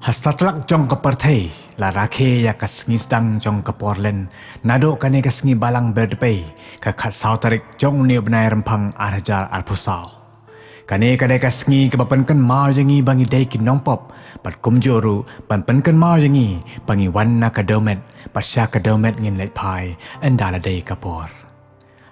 Hastatlak jong ke perthai, la rakhe ya kasngi sedang jong ke porlen, nado kane kasngi balang berdepay, ke kat sautarik jong ne benai rempang arhajar arpusau. Kane kadai kasngi ke bapankan mar yangi bangi daikin nongpop, pat kumjoru panpankan mar yangi bangi wanna kadomet, pat sya kadomet ngin let pai, endala day kapor.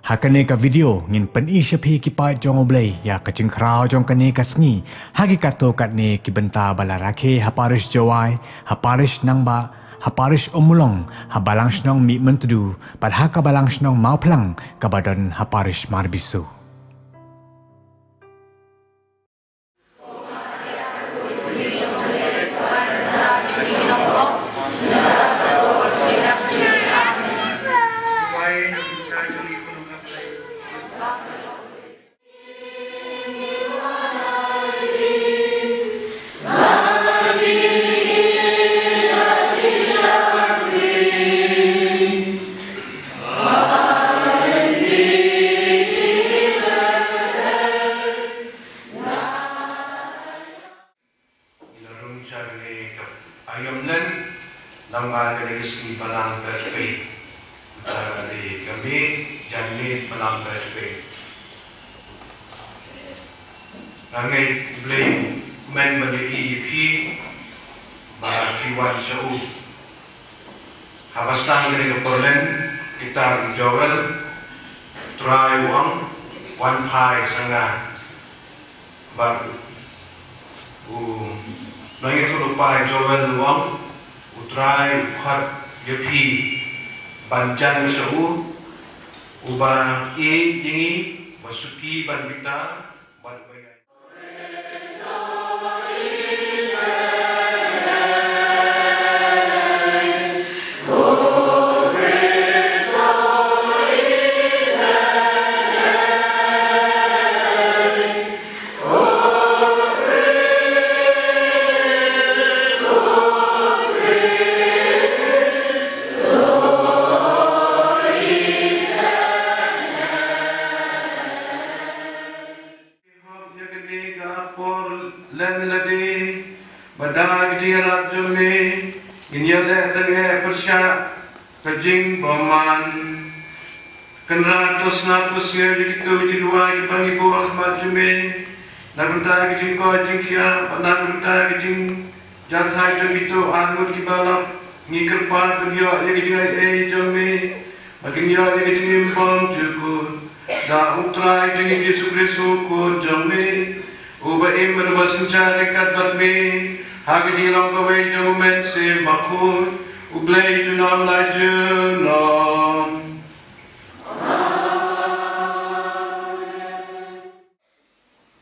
Hakane ka video ngin pen isyapi ki pai jong oblay ya kacing krau jong kane kasngi hagi kato katne ki benta bala rakhe haparish jawai haparish nangba haparish omulong habalang snong mi mentudu pad haka balang snong mau plang kabadan haparish marbisu. Ayamlan lamba kadagis balang berpe utara di kami janit balang berpe nangai blame men bagi EP ba P1 show habastan kadagis Poland kita jawel try uang one pie sanga ba Nangit lupa jawel luang utrai ukhat yepi banjan sehu uba yengi masuki banbita banbaya. Lelade badag dirat jome inyale tenge persya kajing baman kenratos napus ya dikitu jidua dipangi bu ahmad jome nabunta kajing ko jingkia nabunta kajing jathai jomito anur kibalap ngikirpan sebyo ya kajing jome makin yo ya kajing imbam jukur da utrai jing Yesus Kristus ko jome Uba iman basenca dekat berbe, hagi hilang kawe jomen se makur, ublay junam lajunom.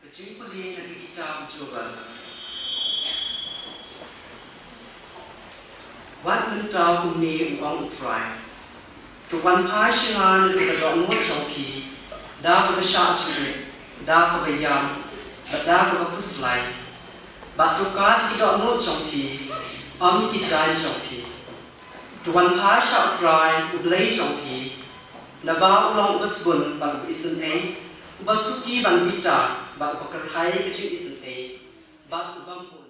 Kecil pulih dari kita mencoba. Wat mentau kuni uang utrai. Tuan pasien itu kedok nuat sopi, dah bersyak sini, dah kebayam. Bada ko puslai ba tukar kita no chongpi ami kita chongpi tuan pa sha try ublai chongpi na ba ulong usbun ba isen a basuki ban bita ba pakarhai kecil isen a ba ubang pun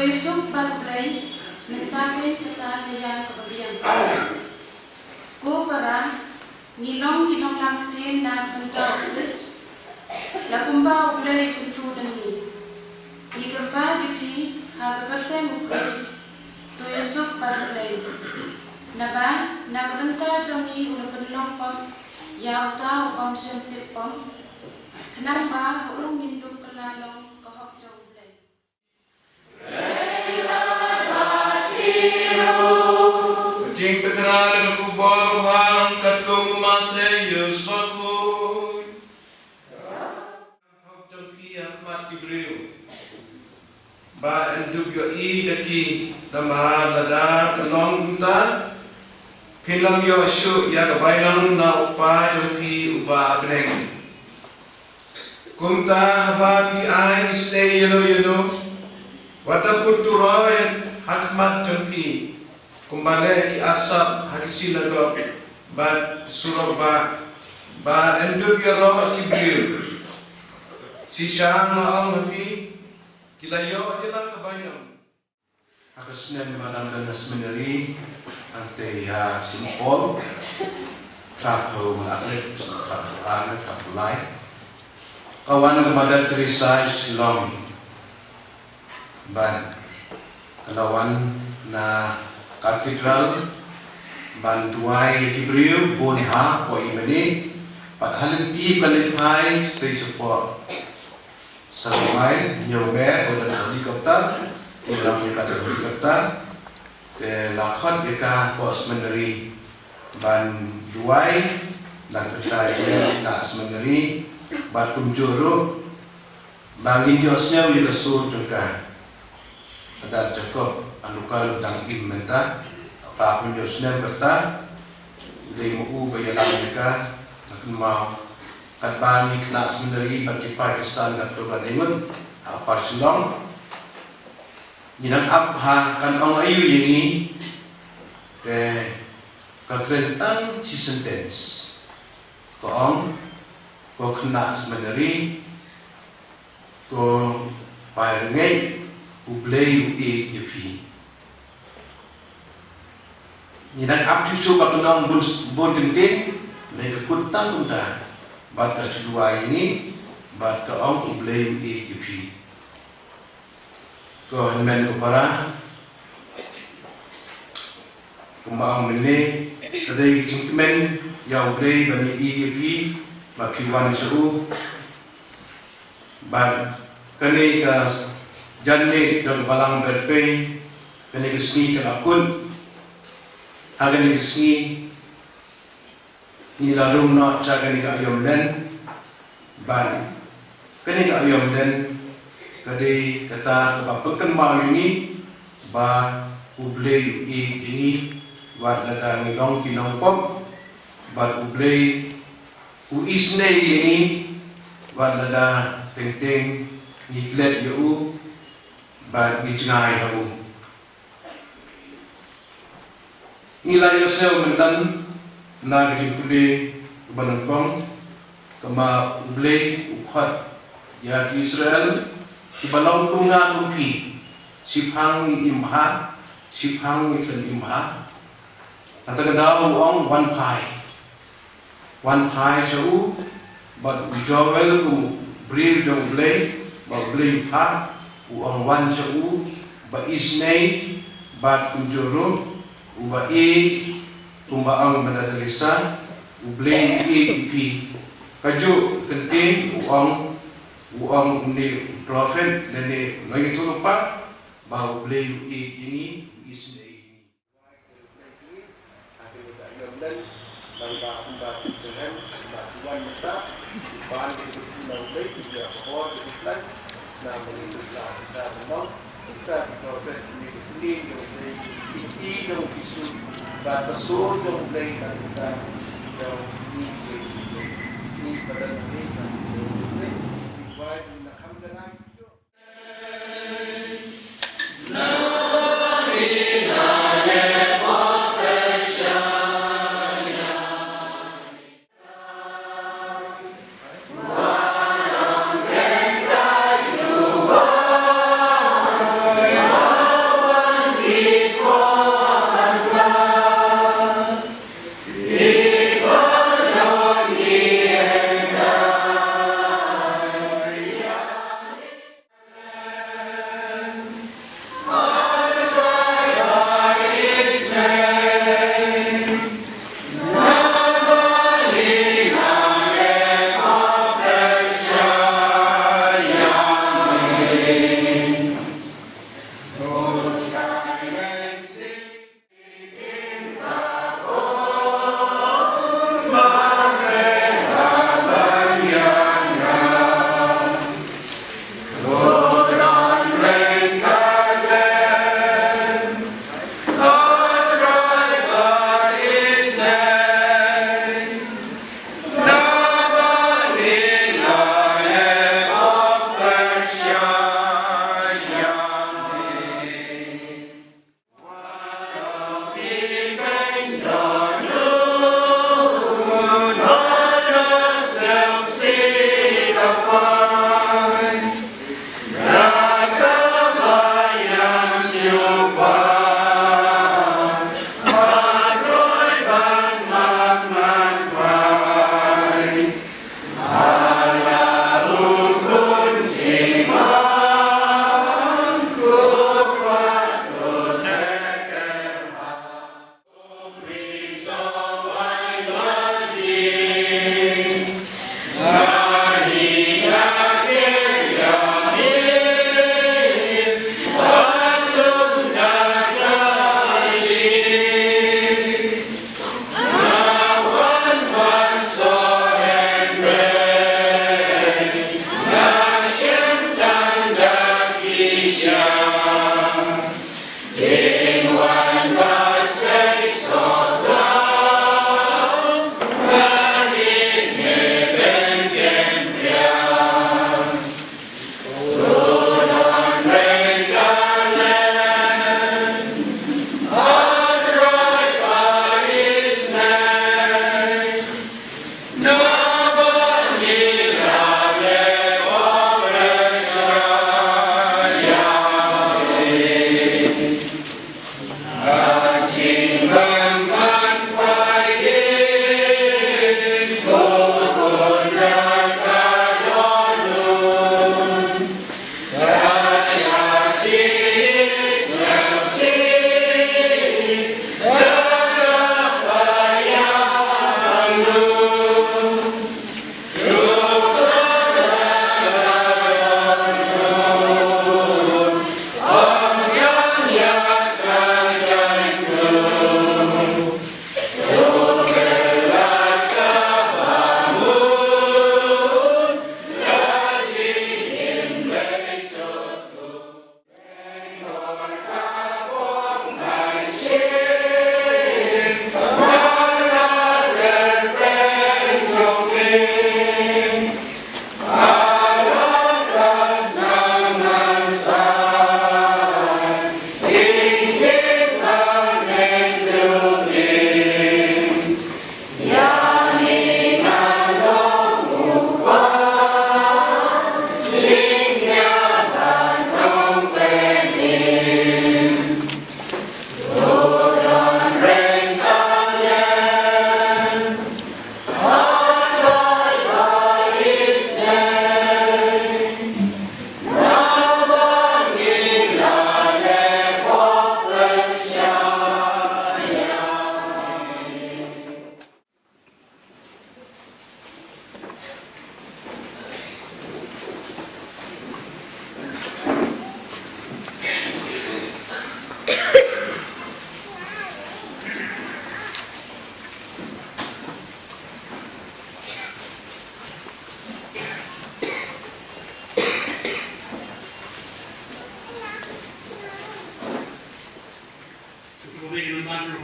Yusuf berplay mentake ketahian kebagian. Ko para ngilong lamtin dan bentar ulis lakumba ublay kuntu dani. Ikerpa difi hagagarte mukris to Yusuf berplay. Naba nagbenta jongi unapenlong pam yauta upam sentip pam kenang ba haung ngindum kelalong kahok jauh blay. Jing pedra ku bor hang kat ku mate yus baku. Hok jampi ahmat Ibreu. Ba enduk yo I daki damar lada kenong unta. Pilam yo syu ya kebayang na upa jampi uba agneng. Kumta haba bi ai stay yelo. Wata kultura hakmat jampi. Kumbale ki asap harisi lago ba surau ba enduk ya roh Ibreu. Sisang maong habi kilayo jelang kebayang. Akasnen madam dan seminari ante ya simpol trapo atlet trapo ana trapo lai kawan kepada Teresa Silong ban kelawan na katedral bantuai Ibreu bonha ko imani padahal ti kalifai stay support sampai nyobe oleh helikopter dalam dekat helikopter ke lakon beka pos meneri ban duai dan percaya nak semeneri ban kunjuru bangin diosnya wila sur juga ada cukup anukal dang imenta apa pun diosnya berta ilai mu bayalang mereka nak mau kat bani kena semeneri bagi Pakistan kat tuan ingun apa Silong Jinak abha kan ong ayu ini ke kekerentang si sentence ko ong ko kena semeneri ko parengai ublei ui yupi jinak ab cucu bakenong bun kentin mereka kuntang unta bat kedua ini bat ke ong ublei ui yupi ko hendak kupara kumbang mene tadi cingkemen yang ublei bani IEP bakiwan seru ban kene ka janne jong balang berpe kene kesni ka akun hagen kesni ni larum no chagan ka ayom den ban kene ka ayom den kade kata kebapekan mau ini ba ublei ini wat lada ngilong kinong pop ba ublei isne ini wat lada teng niklet yu ba bijngai hu nilai yosel mendan na gejipule banangkong kama ublei ukhat ya Israel Ibalau tunga lupi sipang imha sipang iklan imha kata kedau ong one pie sau but ujawel ku bril jong blay ba blay ha ong one sau ba isnei ba kunjuru uba tumba ang badadarisa ublay ipi kaju kenting uang ni prophet dan ni lagi tu lupa bahawa beliau ini isne ini. Ada dan bangga amba dengan bantuan kita bahan itu pulau baik juga bahwa kita nak mengingatlah kita memang kita prophet ini yang isu batasur yang beliau kita yang ini pada ini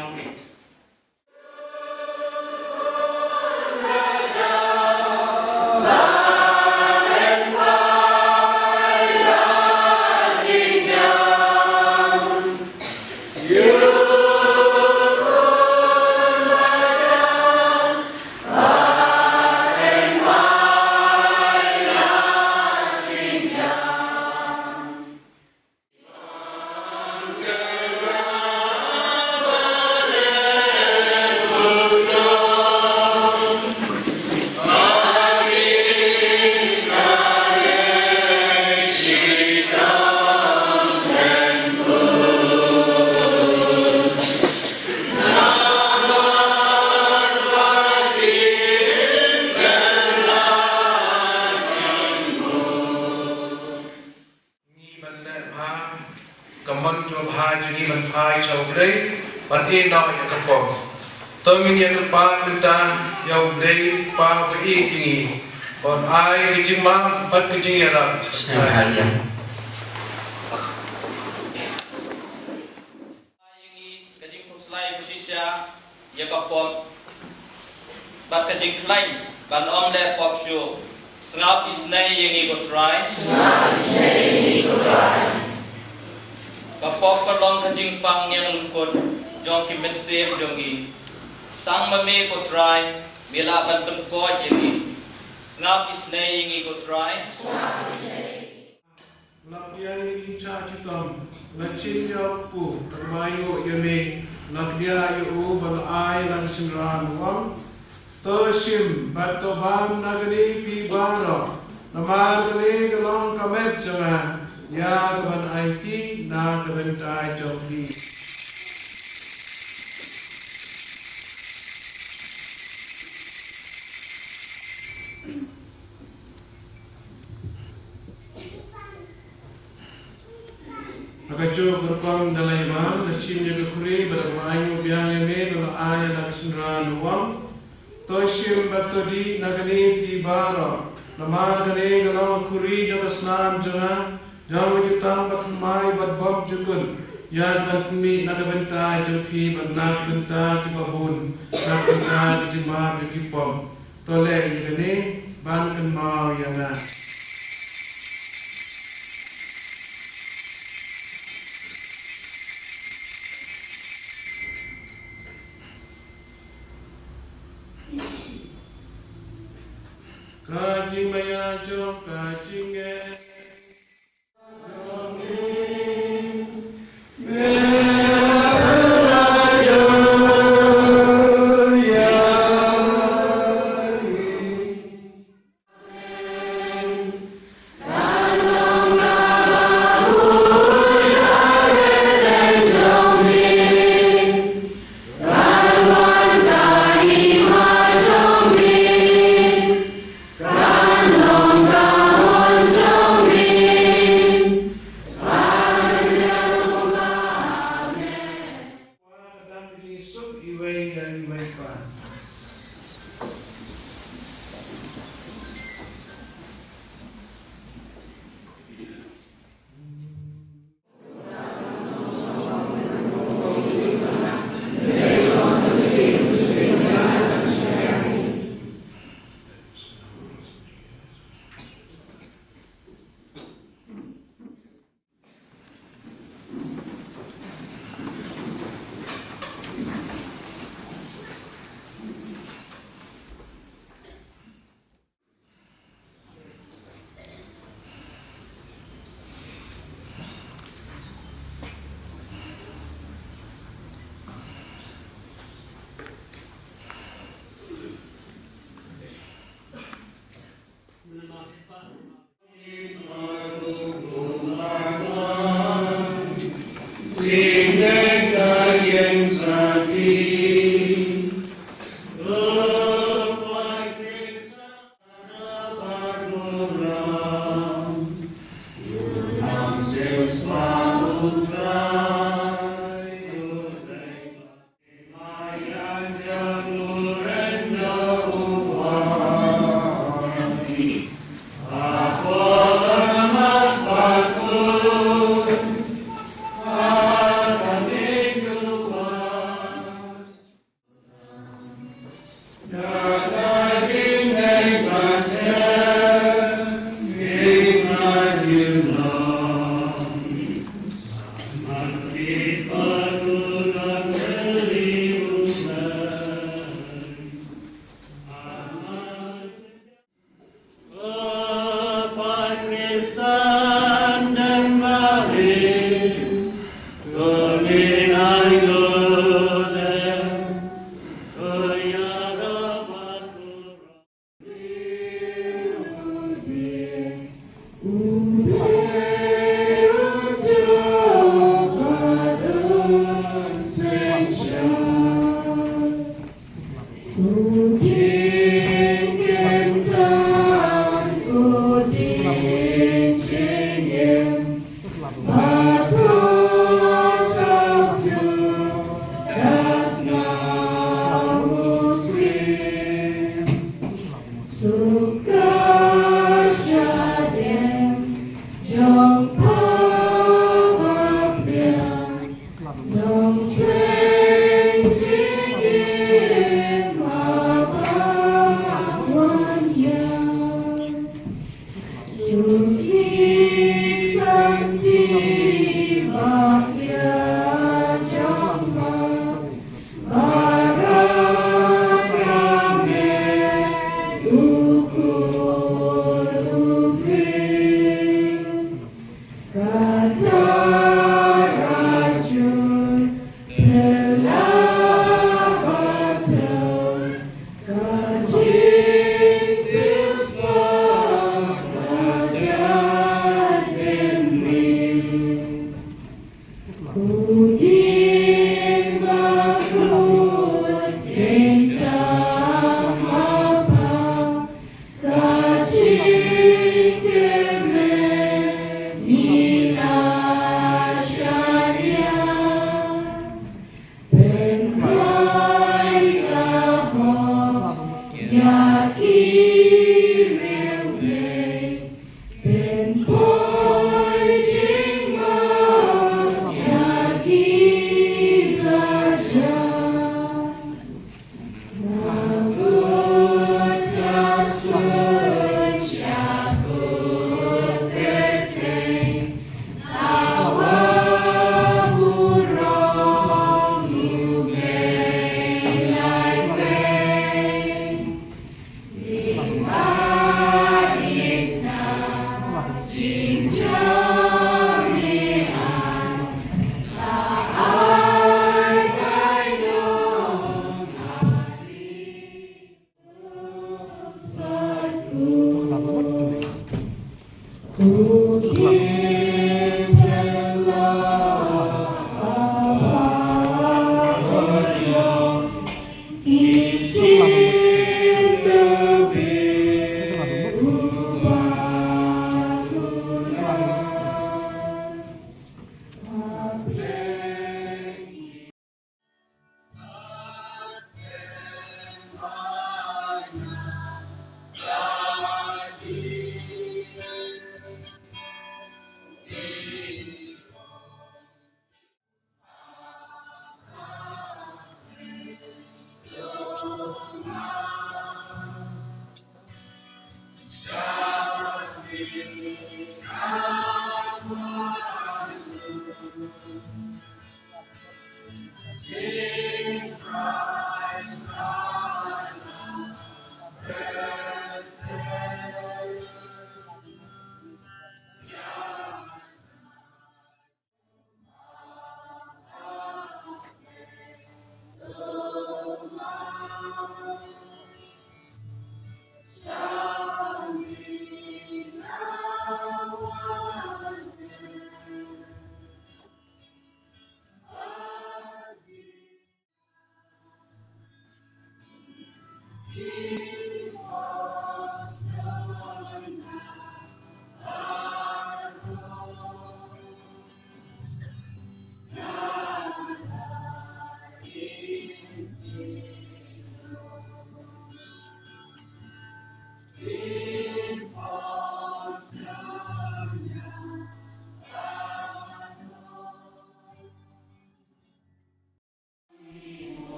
Margaret. Kaman cho bhai chuni ban phai chau dei ban e no ya kapom to min ya pa minta yau dei pa pe i tingi bon ai ki ching ma pat ki ching ya ra Snehaya. Kajing kuslai bersisya ya kapom bat kajing klaim ban om le pop show snap isnai yang ikut try kapop kalong kajing pang yang lungkot jong kim ben sem jongi tang mame ko try mila ban pengkot yang snap isnai yang ikut try Lapian ini cha chitom la chin ya pu mayo yeme nakdia yu bal ai lang sinran wam to sim bato bam nagani pi baro namar kali kalong kamet jangan ya kaban IT na kaban tai jokli Akajo berkong dalai mam nashimnya kekuri bermainyu biang yeme bala aya laksinran wam toshim batodi nagani pi baro namar kali kalong kuri dokasnam jangan Jamu jutang batmai batbob jukun Yad batmi nagabentai jokhi batnak bentar tibabun Nak bentar dijimar dikipom Tole yagane ban kenmau yangan Kajing maya jok kajing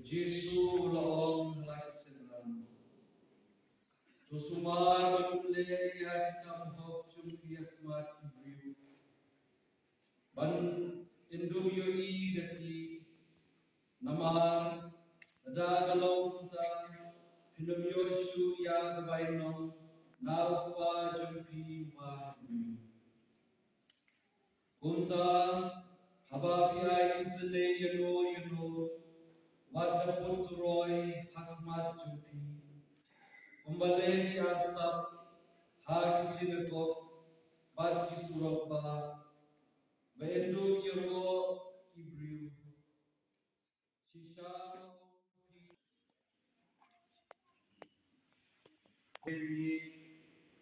Jesu laong lai senang. Tusumar banule ya kitab hok cumpiak mati biu. Ban indumio I daki namar ada galau puta indumio su ya kebainong narpa cumpi mati. Kunta haba piai sene yano wadda putroi hakmat cumpi. Kembali asap hari sinekot bagi surabha beendum yero kibriu sisa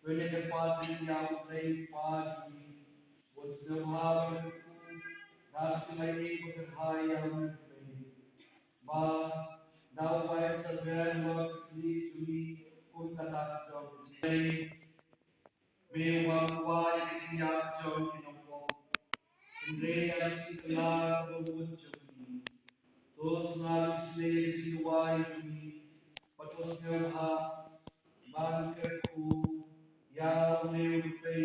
when the party yang play party was the haven naturally berhayam ba daw by sabihan work to me kung katak job Bewangway tiyak jom kinopong. Hindi at sikla bubun jumi. Tos na isle jiway jumi. Patos ngam ha ban kerku yau leu pei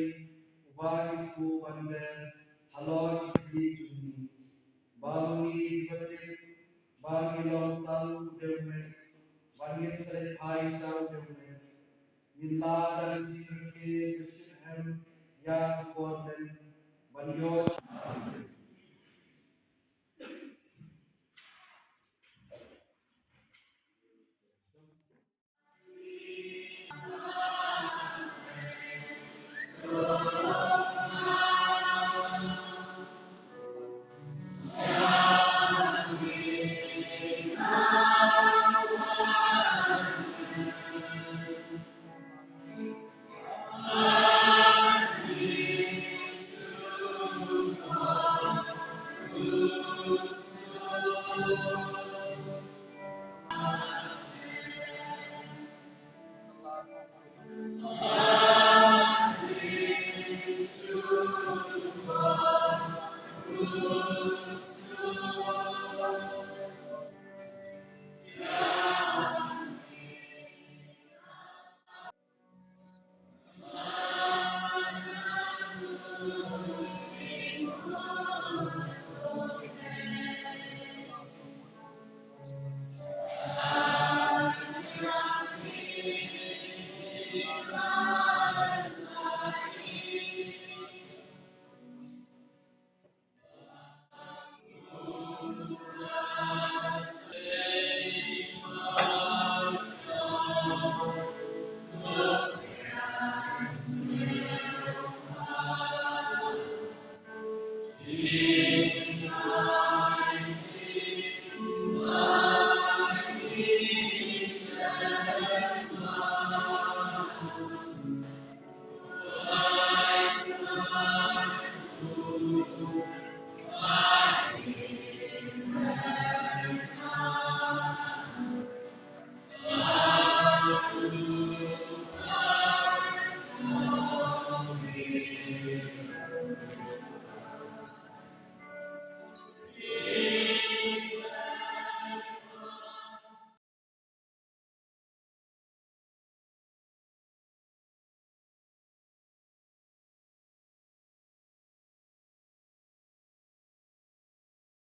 uban ku bande haloi di juni bangi batik bangi long talu deume bangi sare hai sau deume nila dan sirke besirhem yang konden banyo